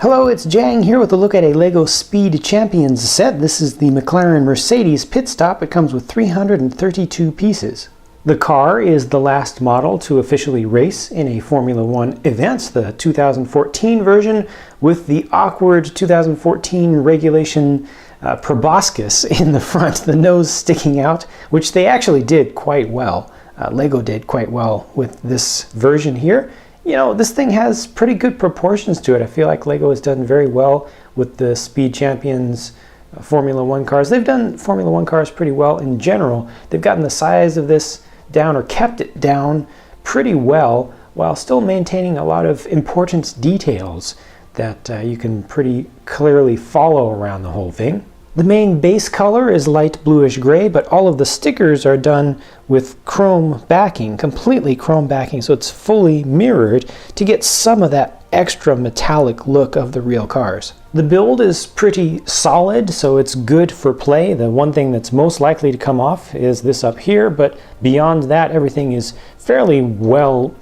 Hello, it's Jang here with a look at a LEGO Speed Champions set. This is the McLaren Mercedes Pit Stop. It comes with 332 pieces. The car is the last model to officially race in a Formula One event, the 2014 version, with the awkward 2014 regulation proboscis in the front, the nose sticking out, which they actually did quite well. LEGO did quite well with this version here. You know, this thing has pretty good proportions to it. I feel like LEGO has done very well with the Speed Champions Formula One cars. They've done Formula One cars pretty well in general. They've gotten the size of this down, or kept it down pretty well, while still maintaining a lot of important details that you can pretty clearly follow around the whole thing. The main base color is light bluish gray, but all of the stickers are done with chrome backing, completely chrome backing, so it's fully mirrored to get some of that extra metallic look of the real cars. The build is pretty solid, so it's good for play. The one thing that's most likely to come off is this up here, but beyond that, everything is fairly well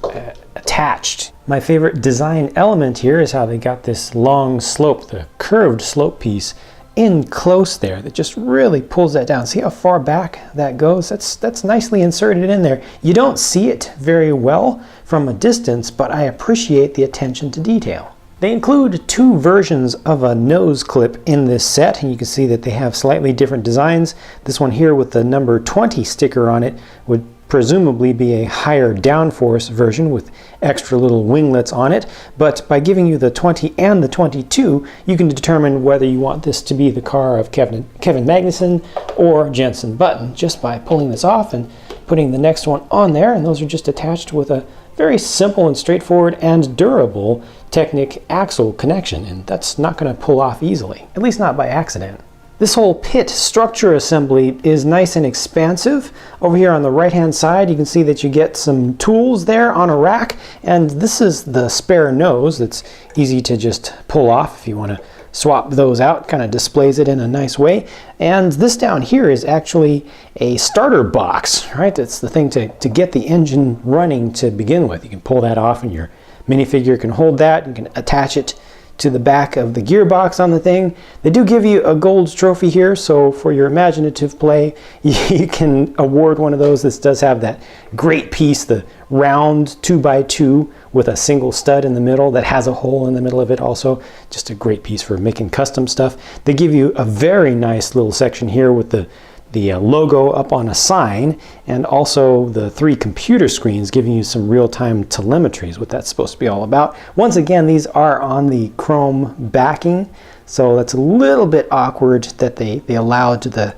attached. My favorite design element here is how they got this long slope, the curved slope piece, in close there that just really pulls that down. See how far back that goes? That's nicely inserted in there. You don't see it very well from a distance, but I appreciate the attention to detail. They include two versions of a nose clip in this set, and you can see that they have slightly different designs. This one here with the number 20 sticker on it would presumably be a higher downforce version with extra little winglets on it, but by giving you the 20 and the 22, you can determine whether you want this to be the car of Kevin Magnussen or Jenson Button just by pulling this off and putting the next one on there, and those are just attached with a very simple and straightforward and durable Technic axle connection, and that's not going to pull off easily, at least not by accident. This whole pit structure assembly is nice and expansive. Over here on the right hand side you can see that you get some tools there on a rack, and this is the spare nose that's easy to just pull off if you want to swap those out. Kind of displays it in a nice way. And this down here is actually a starter box, right? It's the thing to get the engine running to begin with. You can pull that off and your minifigure can hold that. You can attach it to the back of the gearbox on the thing. They do give you a gold trophy here, so for your imaginative play, you can award one of those. This does have that great piece, the round 2x2 with a single stud in the middle that has a hole in the middle of it also. Just a great piece for making custom stuff. They give you a very nice little section here with the logo up on a sign, and also the 3 computer screens giving you some real-time telemetry is what that's supposed to be all about. Once again, these are on the chrome backing, so that's a little bit awkward that they allowed the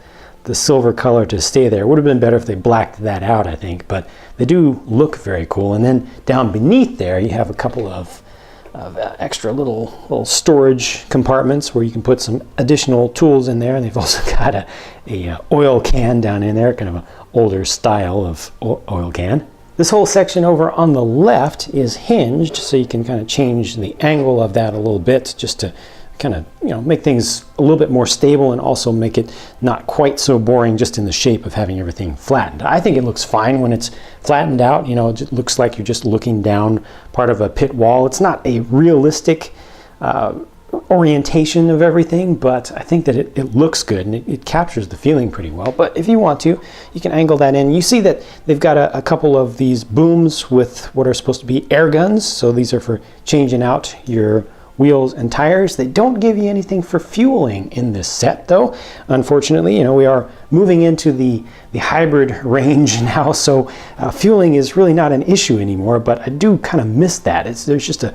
silver color to stay there. It would have been better if they blacked that out, I think, but they do look very cool. And then down beneath there you have a couple of extra little storage compartments where you can put some additional tools in there, and they've also got a oil can down in there, kind of an older style of oil can. This whole section over on the left is hinged, so you can kind of change the angle of that a little bit just to kind of, you know, make things a little bit more stable and also make it not quite so boring just in the shape of having everything flattened. I think it looks fine when it's flattened out. You know, it looks like you're just looking down part of a pit wall. It's not a realistic orientation of everything, but I think that it looks good and it captures the feeling pretty well. But if you want to, you can angle that in. You see that they've got a couple of these booms with what are supposed to be air guns. So these are for changing out your wheels and tires. They don't give you anything for fueling in this set though. Unfortunately, you know, we are moving into the hybrid range now, so fueling is really not an issue anymore, but I do kind of miss that. There's just a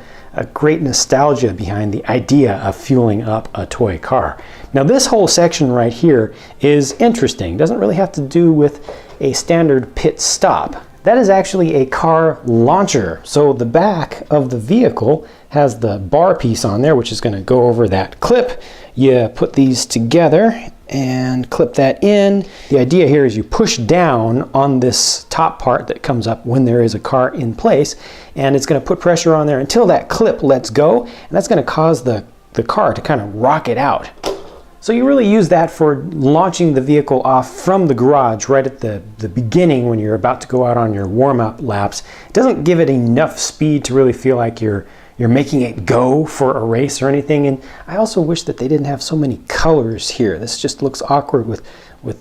great nostalgia behind the idea of fueling up a toy car. Now this whole section right here is interesting. Doesn't really have to do with a standard pit stop. That is actually a car launcher. So the back of the vehicle has the bar piece on there, which is going to go over that clip. You put these together and clip that in. The idea here is you push down on this top part that comes up when there is a car in place, and it's going to put pressure on there until that clip lets go, and that's going to cause the car to kind of rocket out. So you really use that for launching the vehicle off from the garage right at the beginning when you're about to go out on your warm-up laps. It doesn't give it enough speed to really feel like you're you're making it go for a race or anything. And I also wish that they didn't have so many colors here. This just looks awkward with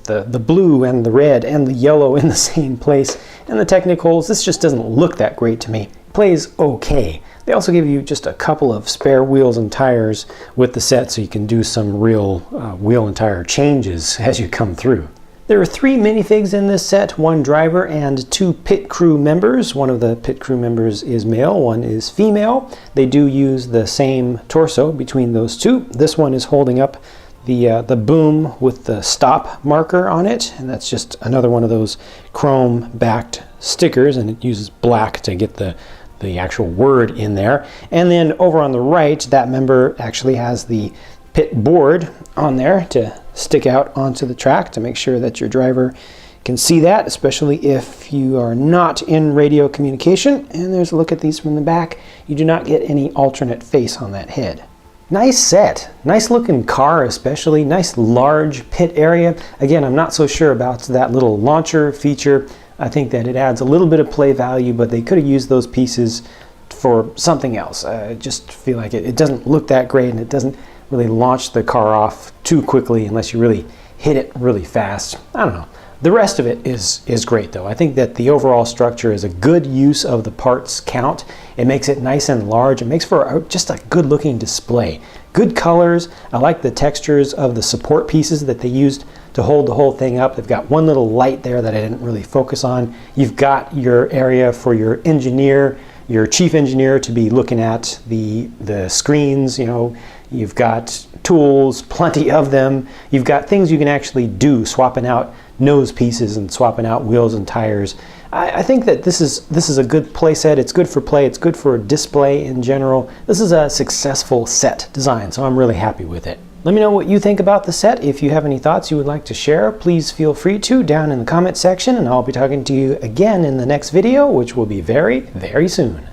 the blue and the red and the yellow in the same place. And the technicals, this just doesn't look that great to me. It plays okay. They also give you just a couple of spare wheels and tires with the set, so you can do some real wheel and tire changes as you come through. There are 3 minifigs in this set, 1 driver and 2 pit crew members. One of the pit crew members is male, one is female. They do use the same torso between those two. This one is holding up the boom with the stop marker on it, and that's just another one of those chrome backed stickers, and it uses black to get the actual word in there. And then over on the right, that member actually has the pit board on there to stick out onto the track to make sure that your driver can see that, especially if you are not in radio communication. And there's a look at these from the back. You do not get any alternate face on that head. Nice set, nice looking car, especially nice large pit area. Again, I'm not so sure about that little launcher feature. I think that it adds a little bit of play value, but they could have used those pieces for something else. I just feel like it doesn't look that great, and it doesn't really launch the car off too quickly unless you really hit it really fast. I don't know. The rest of it is great though. I think that the overall structure is a good use of the parts count. It makes it nice and large. It makes for just a good looking display. Good colors. I like the textures of the support pieces that they used to hold the whole thing up. They've got one little light there that I didn't really focus on. You've got your area for your engineer, your chief engineer, to be looking at the screens. You know, you've got tools, plenty of them. You've got things you can actually do, swapping out nose pieces and swapping out wheels and tires. I think that this is a good play set. It's good for play. It's good for display in general. This is a successful set design, so I'm really happy with it. Let me know what you think about the set. If you have any thoughts you would like to share, please feel free to down in the comment section, and I'll be talking to you again in the next video, which will be very, very soon.